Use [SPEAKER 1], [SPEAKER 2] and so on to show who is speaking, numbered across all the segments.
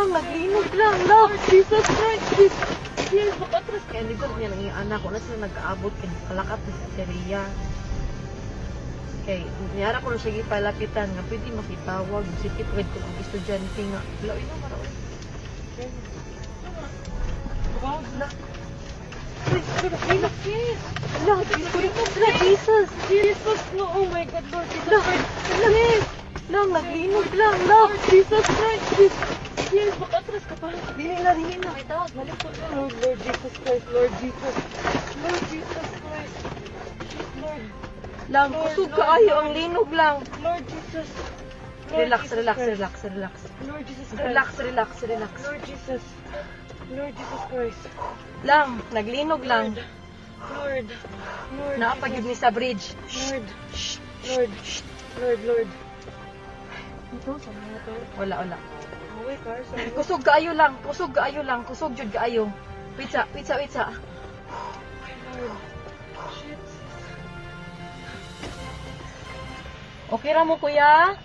[SPEAKER 1] Lang, naglinog lang. Love, Jesus Christ, Jesus. Yes, makatras. Kaya hindi ko niya nang yung anak ko na sila nag-aabot. Kaya kalakat na sa Teria. Okay, niyara ko na siya ipalapitan nga pwede makitawag. Sikit, wait ko ang estudyante nga. Lawin na maraw.
[SPEAKER 2] Wow,
[SPEAKER 1] Na. Wait, look, yes. Love, Jesus.
[SPEAKER 2] Jesus, no, oh my God, Lord, Jesus
[SPEAKER 1] Love,
[SPEAKER 2] Christ.
[SPEAKER 1] yes. Lang, naglinog lang. Love, Jesus Christ, Jesus.
[SPEAKER 2] Yes, makatras ka pa.
[SPEAKER 1] Dili na.
[SPEAKER 2] Ay, tawag, balik ko. Lord, Lord Jesus Christ, Lord Jesus. Lord Jesus Christ. Lord,
[SPEAKER 1] Lang,
[SPEAKER 2] Lord,
[SPEAKER 1] kusog
[SPEAKER 2] Lord,
[SPEAKER 1] kaayo
[SPEAKER 2] Lord.
[SPEAKER 1] ang linog lang.
[SPEAKER 2] Lord Jesus. Lord
[SPEAKER 1] Relax,
[SPEAKER 2] Jesus
[SPEAKER 1] relax,
[SPEAKER 2] Christ.
[SPEAKER 1] relax, relax.
[SPEAKER 2] Lord Jesus Christ.
[SPEAKER 1] Relax, relax, relax.
[SPEAKER 2] Lord Jesus. Lord Jesus Christ.
[SPEAKER 1] Lang, naglinog lang.
[SPEAKER 2] Lord. Lord.
[SPEAKER 1] Naapagid ni sa bridge.
[SPEAKER 2] Lord. Lord. Lord. Lord. Ito, sa mga to.
[SPEAKER 1] Wala.
[SPEAKER 2] Away, car. Sorry.
[SPEAKER 1] Kusog kaayo lang, kusog jud kaayo. Witsa.
[SPEAKER 2] Lord. Shit.
[SPEAKER 1] Okay ra mo kuya?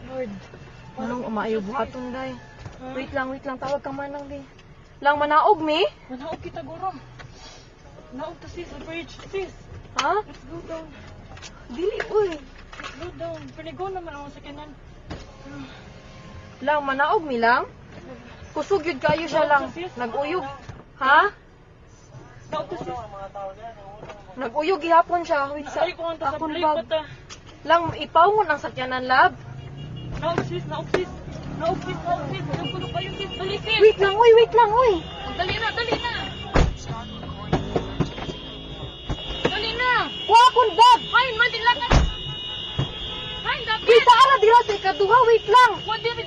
[SPEAKER 2] Lord.
[SPEAKER 1] Anong umaayo buhaton day?
[SPEAKER 2] Ha?
[SPEAKER 1] Wait lang, tawag ka manang di. Lang manaog mi?
[SPEAKER 2] Manaog kita, Gorom. Naog to sis, sa bridge. Sis,
[SPEAKER 1] Ha?
[SPEAKER 2] let's go down.
[SPEAKER 1] Dili uy.
[SPEAKER 2] Let's go down. Panigo naman ako sa kanan.
[SPEAKER 1] Lang manaog mi lang. Kusog jud kaayo siya lang. Naguyog. Ha?
[SPEAKER 2] Naog to sis.
[SPEAKER 1] Naguyog gihapon siya. Wait sa
[SPEAKER 2] Ay, kung ang
[SPEAKER 1] akong
[SPEAKER 2] tasabli
[SPEAKER 1] bag.
[SPEAKER 2] ko ta.
[SPEAKER 1] Lang ipawon ang sakyanan lab.
[SPEAKER 2] Naog sis, naog sis. Naog sis, naog sis. Ayaw ko na kayo sis. Dali sis.
[SPEAKER 1] Wait lang uy.
[SPEAKER 2] Dali na, dali na. Dali na.
[SPEAKER 1] Wa akong bag.
[SPEAKER 2] Ay, madila ka. Ay, dapat.
[SPEAKER 1] Wait, ana dira sa ikaduha. Wait lang.
[SPEAKER 2] Wadiri